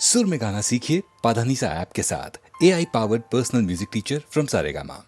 सुर में गाना सीखिए पाधानीसा ऐप के साथ। AI powered personal music teacher from Saregama.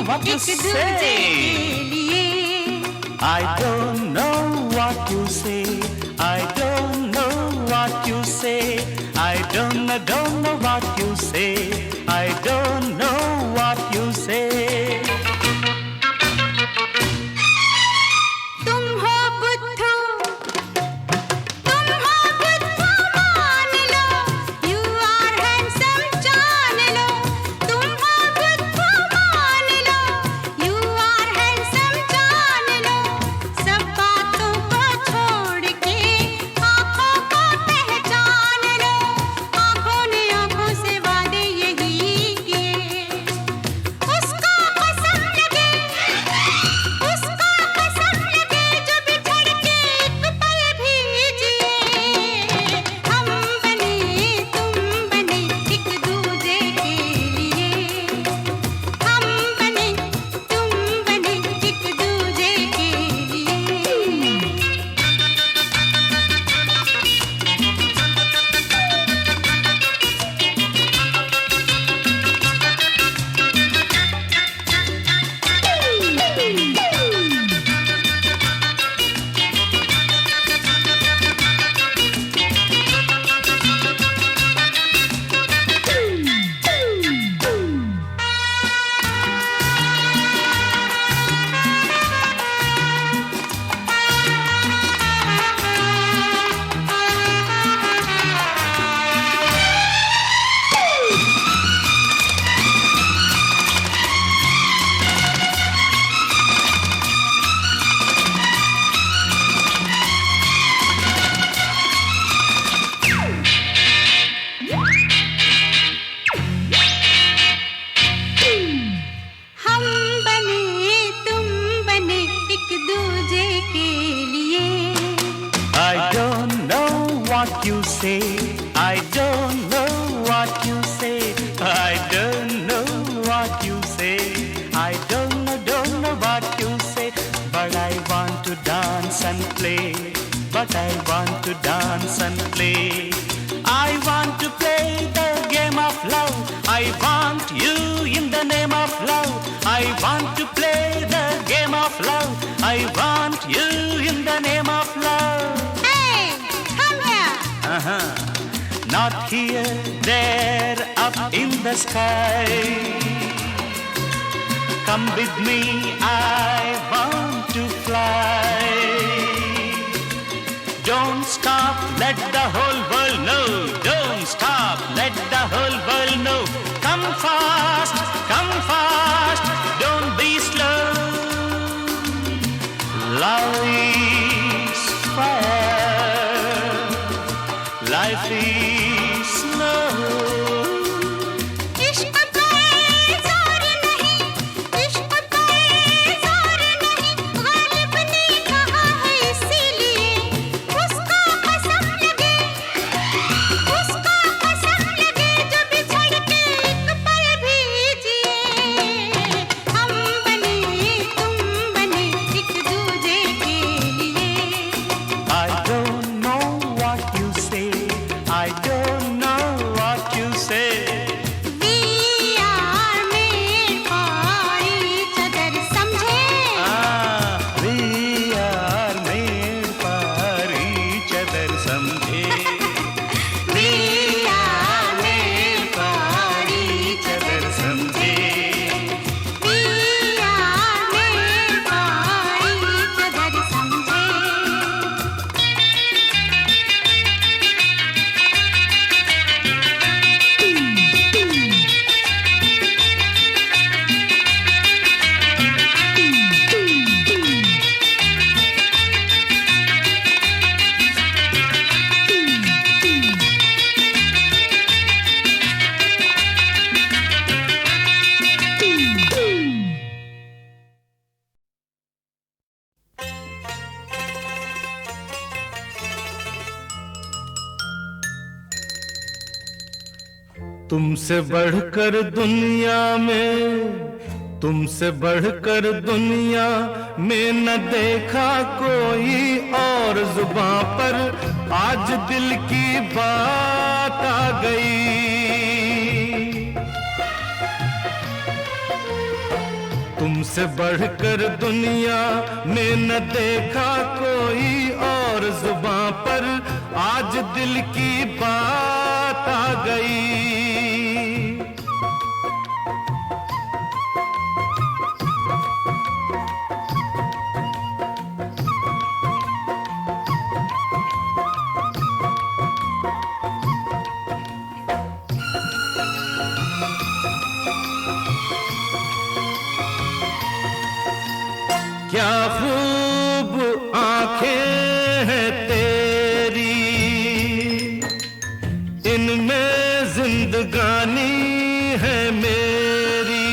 What you say? I don't know what you say. I don't know what you say. I don't know what you say. I don't know what you say. I don't know what you say. I don't know what you say. I don't know what you say. I don't know what you say. But I want to dance and play. But I want to dance and play. I want to play the game of love. I want you in the name of love. I want to play the game of love. I want you in the name of love. Not here, there, up in the sky. Come with me, I want to fly. Don't stop, let the whole world know. Don't stop, let the whole world know. Come fast, don't be slow. Love is fire. Life is snow. इश्क पे जोर नहीं, इश्क पे जोर नहीं, गालिब ने कहा है इसीलिए तुमसे बढ़कर दुनिया में, तुमसे बढ़कर दुनिया में न देखा कोई और, जुबां पर आज दिल की बात आ गई। तुमसे बढ़कर दुनिया में न देखा कोई और, जुबां पर आज दिल की बात आ गई। क्या खूब आंखें हैं तेरी, इनमें जिंदगानी है मेरी।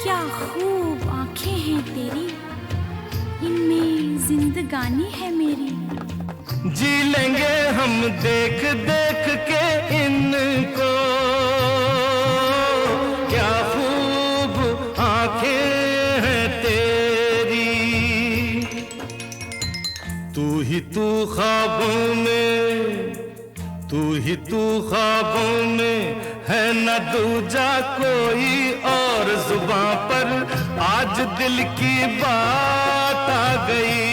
क्या खूब आंखें हैं तेरी, इनमें जिंदगानी है मेरी। जी लेंगे हम देख देख के इनको, क्या खूब आंखें हैं तेरी। तू ही तू ख्वाबों में, तू ही तू ख्वाबों में है न दूजा कोई और, जुबां पर आज दिल की बात आ गई।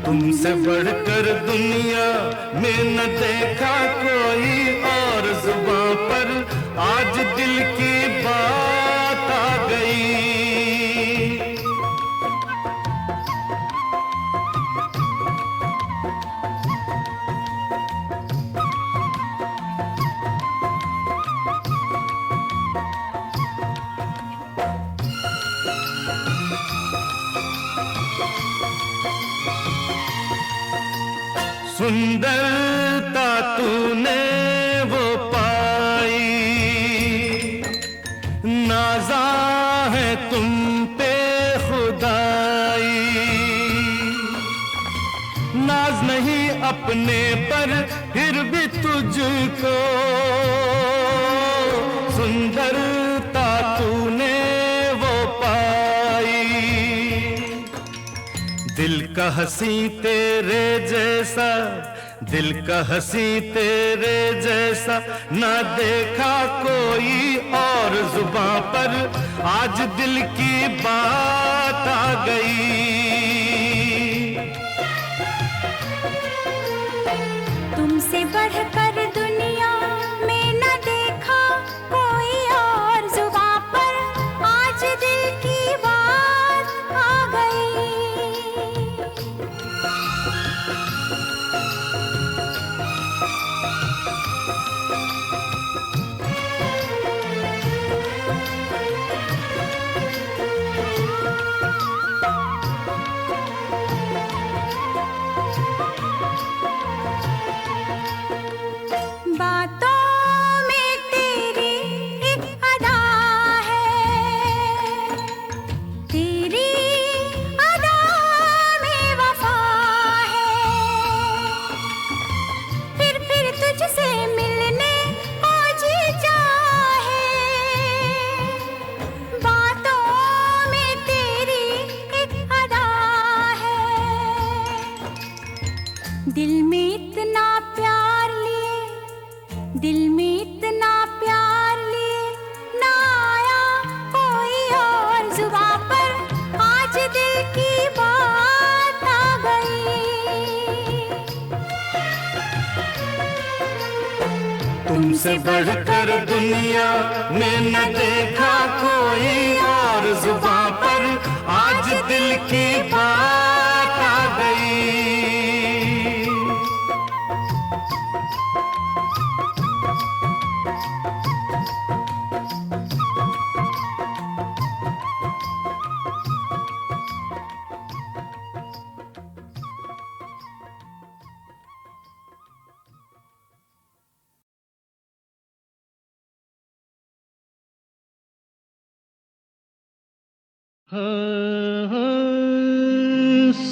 तुमसे बढ़कर दुनिया में न देखा कोई और, जुबां पर आज दिल की बात आ गई। सुंदरता तूने वो पाई, नाज़ा है तुम पे खुदाई। नाज नहीं अपने पर फिर भी तुझको, सुंदरता तूने वो पाई। दिल का हंसी तेरे जैसा, दिल का हंसी तेरे जैसा ना देखा कोई और, जुबां पर आज दिल की बात आ गई। तुमसे बढ़कर दुनिया में न देखा कोई और, जुबां पर आज दिल की बात आ गई। बातों में तेरी एक अदा है, तेरी अदा में वफा है। फिर तुझसे मिलने को जी चाहे, बातों में तेरी एक अदा है। दिल में इतना प्यार लिए, दिल में इतना प्यार लिए ना आया कोई और, जुबां पर आज दिल की बात आ गई। तुमसे बढ़कर दुनिया में न देखा कोई और, जुबां पर आज दिल की बात आ गई।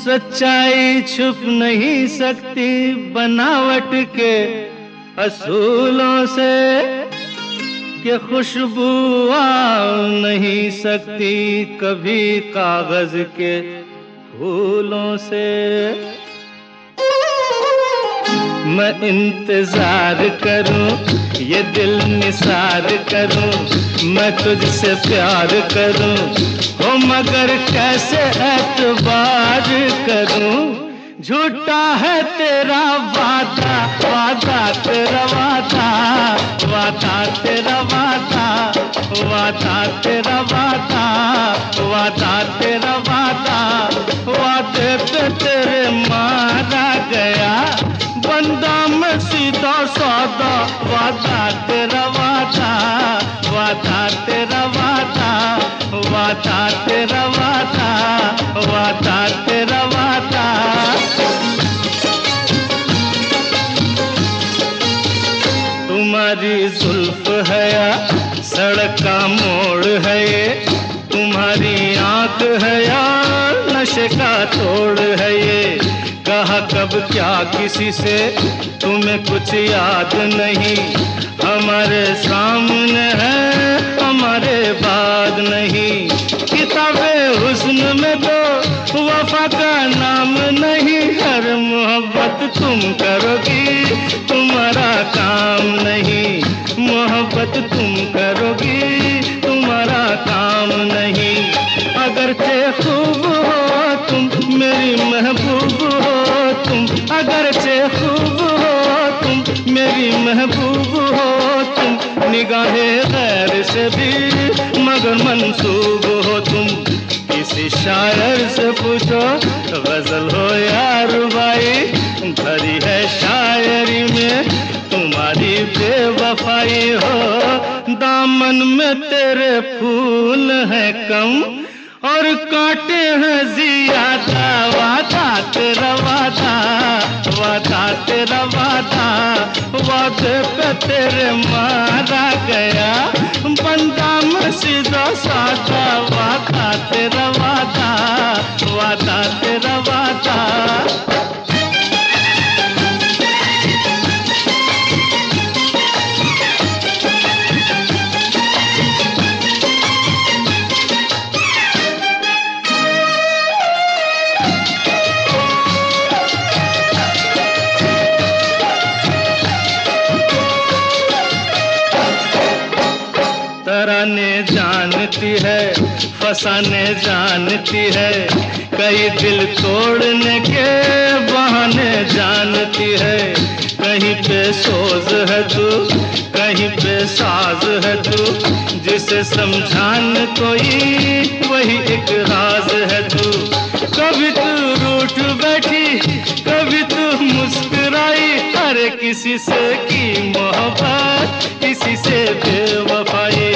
सच्चाई छुप नहीं सकती बनावट के असूलों से, कि खुशबू आ नहीं सकती कभी कागज के फूलों से। मैं इंतजार करूं, ये दिल निसार करूं, मैं तुझसे प्यार करूं, हो मगर कैसे एतबार करूं। झूठा है तेरा वादा, वादा तेरा वादा, वादा तेरा वादा, वादा तेरा वादा, वादा तेरा वादा, वादे पे तेरे मारा गया बंदा मैं सीधा सादा। वादा तेरा वादा, वादा तेरा वादा, वादा तेरा वादा, वादा तेरा वादा। तुम्हारी जुल्फ है या सड़क का मोड़ है ये, तुम्हारी आंख है या नशे का तोड़ है ये। कहा कब क्या किसी से तुम्हें कुछ याद नहीं, हमारे सामने है हमारे बाद नहीं। किताबे हुस्न में तो वफा का नाम नहीं, हर मोहब्बत तुम करोगी तुम्हारा काम नहीं, मोहब्बत तुम करोगी तुम्हारा काम नहीं। अगर चे खूब हो तुम मेरी महबूब हो तुम, अगर चे खूब हो तुम मेरी महबूब हो तुम, निगाहे गैर से भी मगर मंसूब हो तुम। किसी शायर से पूछो गजल हो या रुबाई, भरी है शायरी में तुम्हारी बेवफाई हो। दामन में तेरे फूल है कम और कांटे हैं ज्यादा। वादा तेरा वादा, वादा तेरा वादा, वादे पे तेरे मारा गया बंदा मैं सीधा सादा। वादा तेरा वादा, वादा तेरा वादा। तराने जानती है फसाने जानती है, कई दिल तोड़ने के बहाने जानती है। कहीं पे सोज है तू, कहीं पे साज है तू, जिसे समझाने कोई वही एक राज है तू। कभी तू रूठ बैठी कभी तू मुस्कुराई, हर किसी से की मोहब्बत किसी से बेवफाई,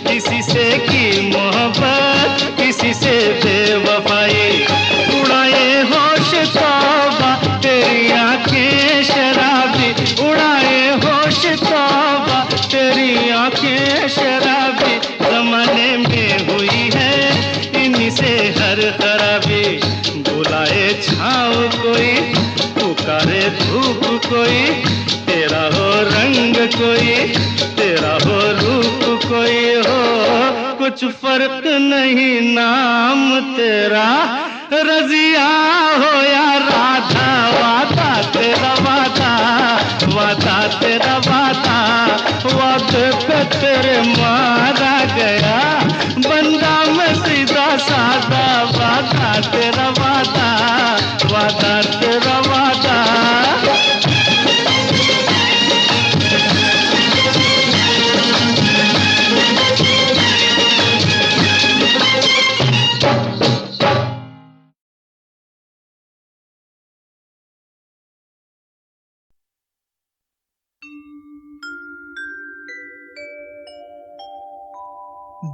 किसी से की मोहब्बत किसी से बेवफाई। उड़ाए होश तौबा तेरी आंखें शराबी, उड़ाए होश तौबा तेरी आंखें शराबी। जमाने में हुई है इन्हीं से हर खराबी, बुलाए छाँव कोई पुकारे धूप कोई, तेरा हो रंग कोई तेरा हो रूप कोई हो, कुछ फर्क नहीं नाम तेरा रजिया हो या राधा। वादा तेरा वादा, वादा तेरा वादा, वादे पे तेरे मारा गया बंदा मैं सीधा सादा। वादा तेरा वादा, वादा तेरा वादा।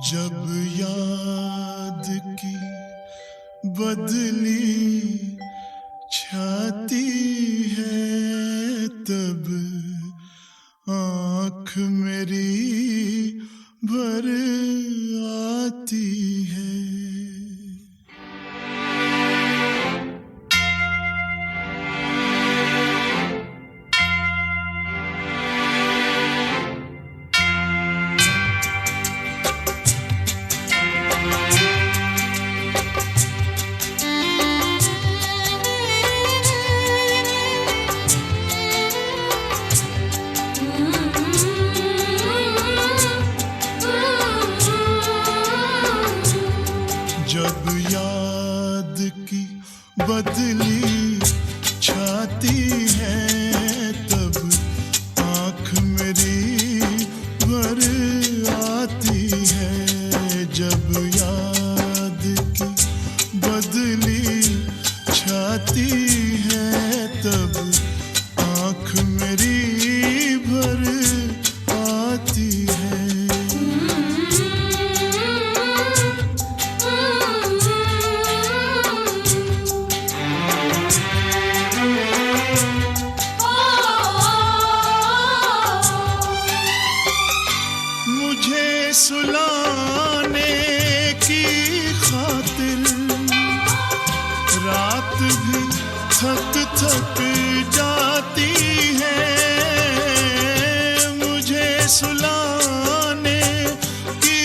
जब याद की बदली छाती है, तब आँख मेरी भर आती है। जब याद की बदली छाती है तब आँख मेरी भर आती है। जब याद की बदली छाती है तब आँख मेरी भर आती है। मुझे सुलाने की खातिर रात भी थक थक जाती है। मुझे सुलाने की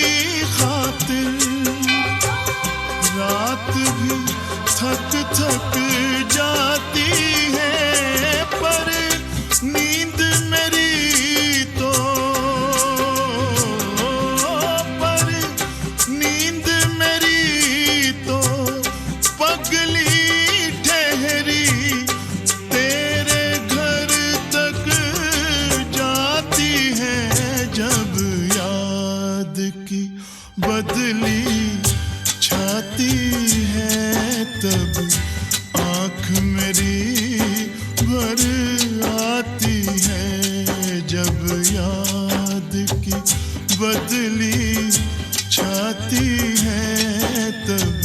खातिर रात भी थक थक जाती है। पर नींद मेरी तो नींद मेरी तो पगली ठहरी तेरे घर तक जाती है। जब याद की बदली छाती है तब आँख मेरी भर आती है। जब याद की बदली छाती है तब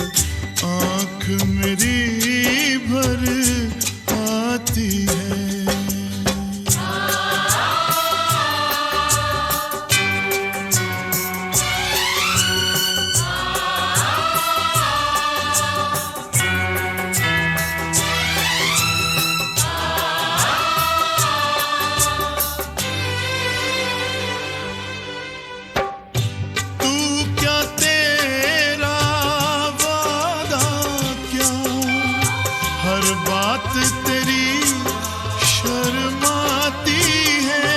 आँख मेरी भर आती है। हर बात तेरी शर्माती है।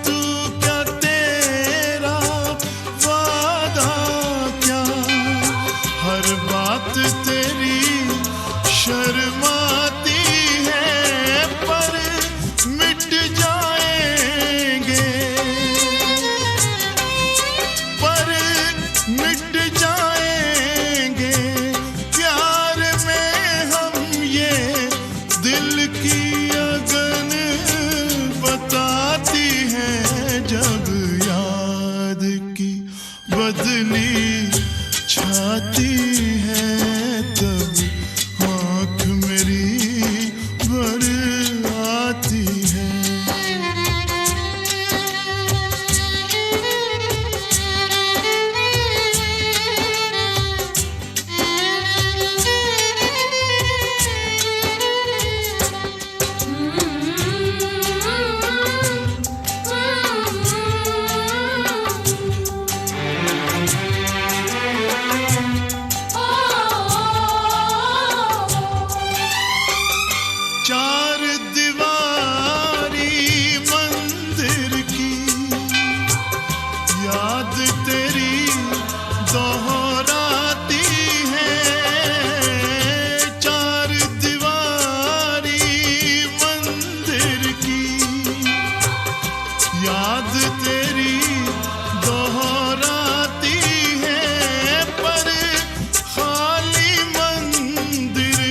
तू क्या तेरा वादा क्या हर बात तेरी शर्माती है। पर मिट जाएंगे पर मिट जाएंगे प्यार में हम ये दिल की अगन बताती है। जब याद की बदली छाती है तब आँख मेरी भर आती है। चार दीवारी मंदिर की याद तेरी दोहराती है। चार दीवारी मंदिर की याद तेरी दोहराती है। पर खाली मंदिर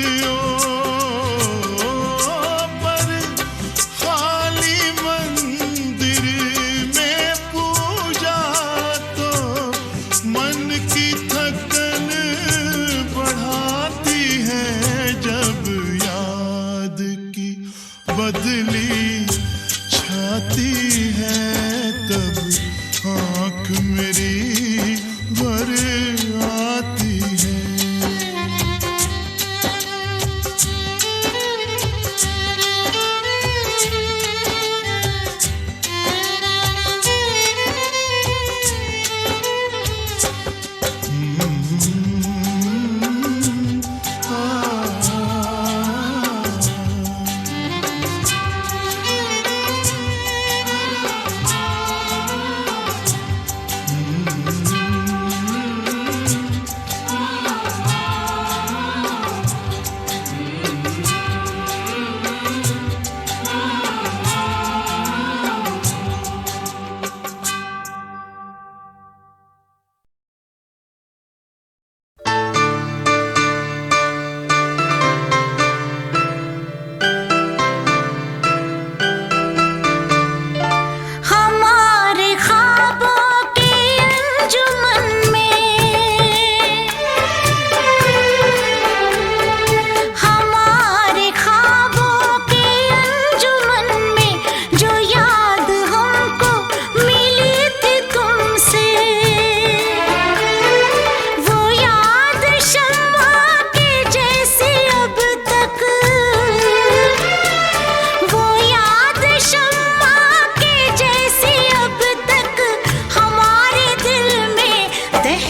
खाली मंदिर में पूजा तो मन की थकन बढ़ाती है। जब याद की बदली छाती है तब आँख मेरी भर आती है।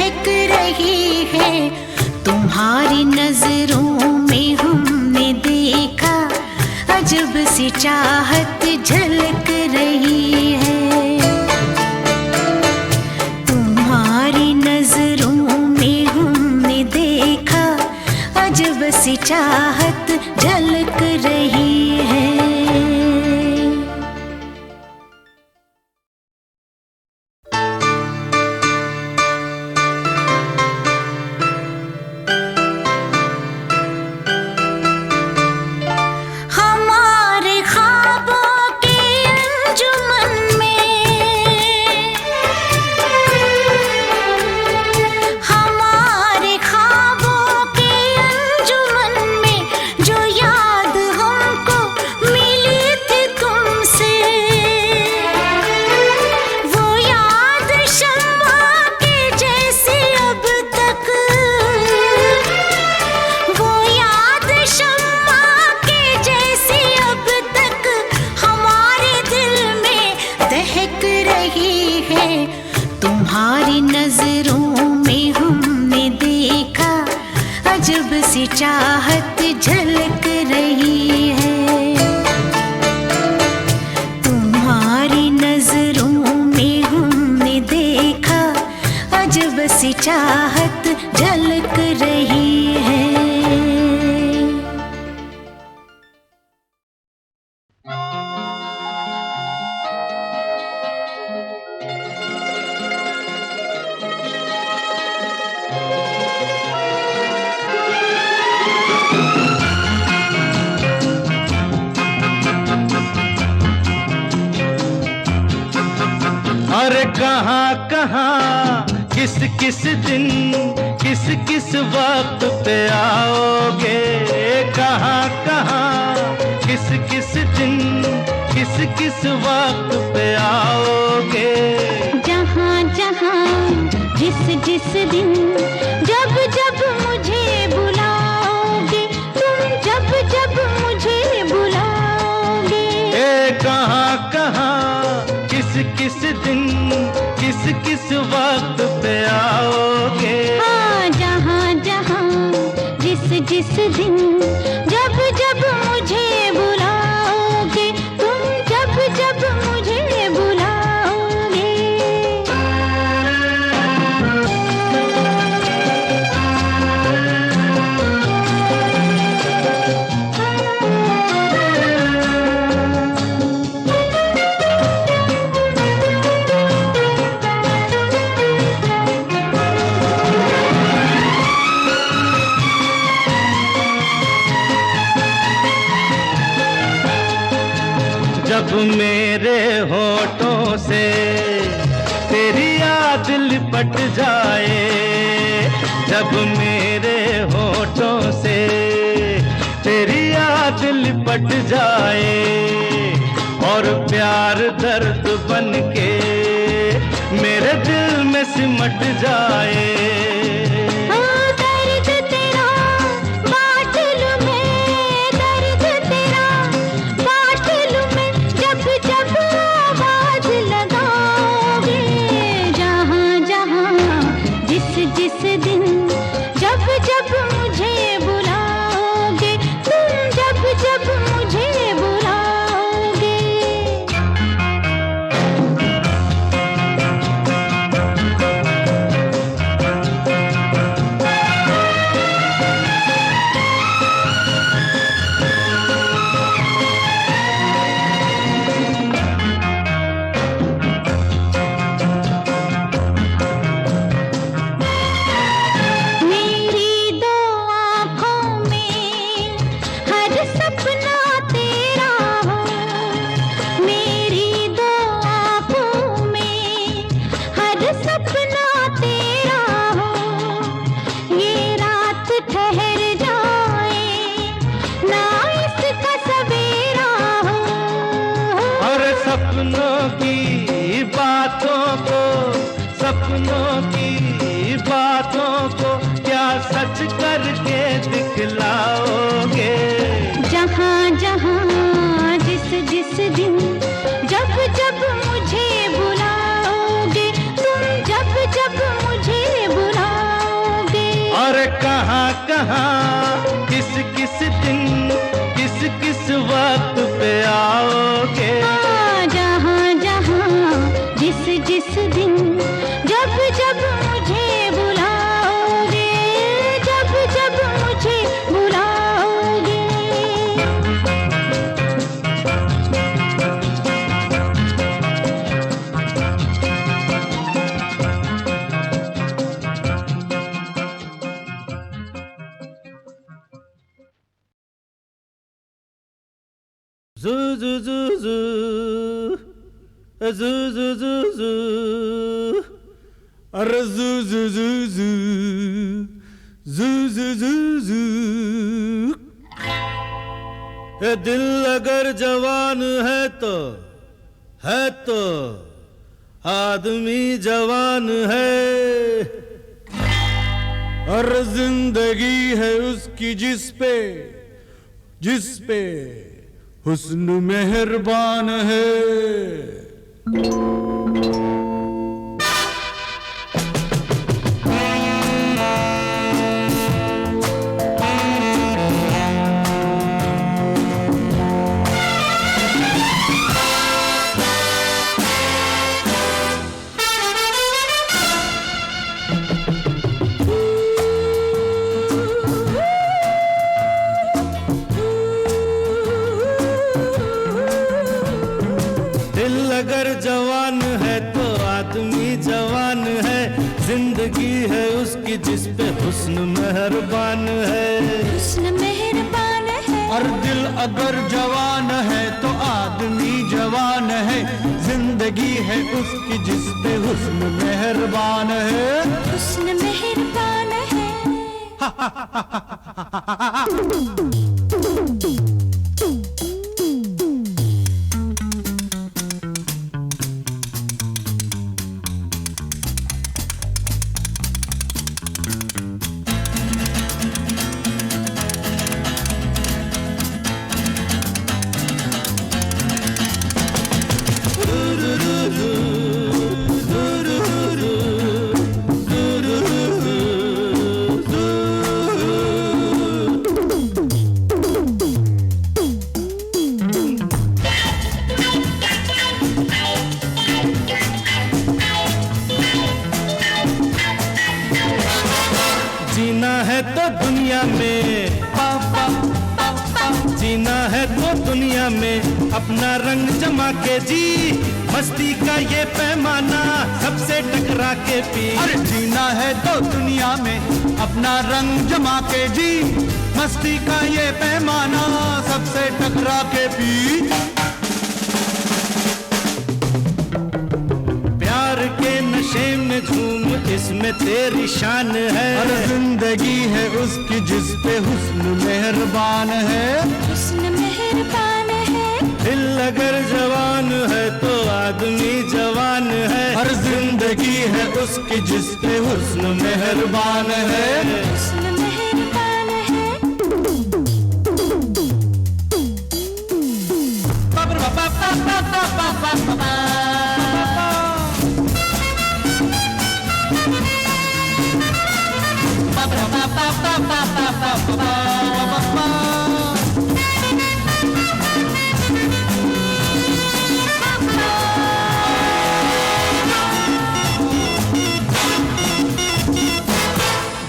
दहक रही है। तुम्हारी नजरों में हमने देखा अजब सी चाहत झलक रही है। तुम्हारी नजरों में हमने देखा अजब सी चाहत झलक रही है। हमारे ख्वाबों के अंजुमन में, हमारे ख्वाबों के अंजुमन में जो याद हमको मिली थी तुमसे, वो याद शम्मा के जैसी अब तक, वो याद शम्मा के जैसी अब तक हमारे दिल में दहक रही है। तुम्हारी नजरों में हमने देखा अजब सी चाहत झलक रही है। तुम्हारी नजरों में हमने देखा अजब सी चाहत झलक रही है। अरे कहाँ कहाँ किस किस दिन किस किस वक्त पे आओगे, कहाँ कहाँ किस किस दिन किस किस वक्त पे आओगे। जहाँ जहाँ जिस जिस दिन जब जब मुझे बुलाओगे, तुम जब जब मुझे बुलाओगे। कहाँ कहाँ किस किस दिन किस किस वक्त पे आओगे। हाँ, जहाँ जहाँ जिस जिस दिन जब जब मुझे बुलाओगे, तुम जब जब मुझे बुलाओगे। जब मेरे होठों से तेरी याद लिपट जाए, जब मेरे होठों से तेरी याद लिपट जाए, और प्यार दर्द बन के मेरे दिल में सिमट जाए। जिस दिन जब जब मुझे बुलाओगे, तुम जब जब मुझे बुलाओगे। सपनों की बातों को, सपनों की बातों को क्या सच करके दिखलाओगे। जहाँ जहाँ जिस जिस दिन जब जब मुझे बुलाओगे, तुम जब जब मुझे बुलाओगे। कहाँ कहाँ किस किस दिन किस किस वक्त पे आओगे? जहाँ जहाँ जिस जिस दिन जब जब मुझे बुलाओगे, जब जब मुझे बुलाओगे। Zu zu zu zu zu zu zu zu अरे zu zu zu zu zu zu zu zu ये दिल अगर जवान है तो आदमी जवान है, और जिंदगी है उसकी जिस पे हुस्न मेहरबान है। अगर जवान है तो आदमी जवान है, जिंदगी है उसकी जिस पे हुस्न मेहरबान है, हुस्न मेहरबान है। और दिल अगर जवान है तो आदमी जवान है, जिंदगी है उसकी जिस पे हुस्न मेहरबान है, हुस्न मेहरबान है। जीना है तो दुनिया में जीना है तो दुनिया में अपना रंग जमा के जी, मस्ती का ये पैमाना सबसे टकरा के पी। अरे जीना है तो दुनिया में अपना रंग जमा के जी, मस्ती का ये पैमाना सबसे टकरा के पी। प्यार के नशे में झूम इसमें तेरी शान है, और जिंदगी है उसकी जिस पे हुस्न मेहरबान है, हुस्न मेहरबान है। दिल अगर जवान है तो आदमी जवान है, और जिंदगी है उसकी जिस पे हुस्न मेहरबान है, हुस्न मेहरबान है।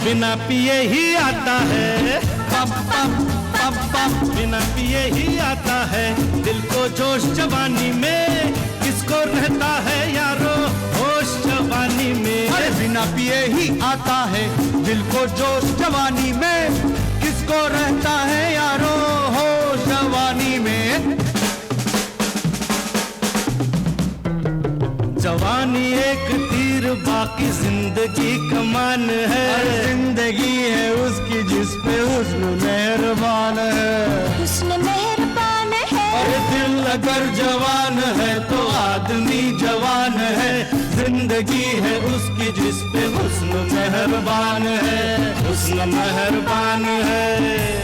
बिना पिए ही आता है, बिना पिए ही आता है दिल को जोश जवानी में, किसको रहता है यारो होश जवानी में। अरे बिना पिए ही आता है दिल को जोश जवानी में, किसको रहता है यारो होश जवानी में। जवानी एक तीर बाकी जिंदगी कमान है, और जिंदगी है उसकी जिस पे हुस्न मेहरबान है, हुस्न मेहरबान है। और दिल अगर जवान है तो आदमी जवान है, जिंदगी है उसकी जिस पे हुस्न मेहरबान है, हुस्न मेहरबान है।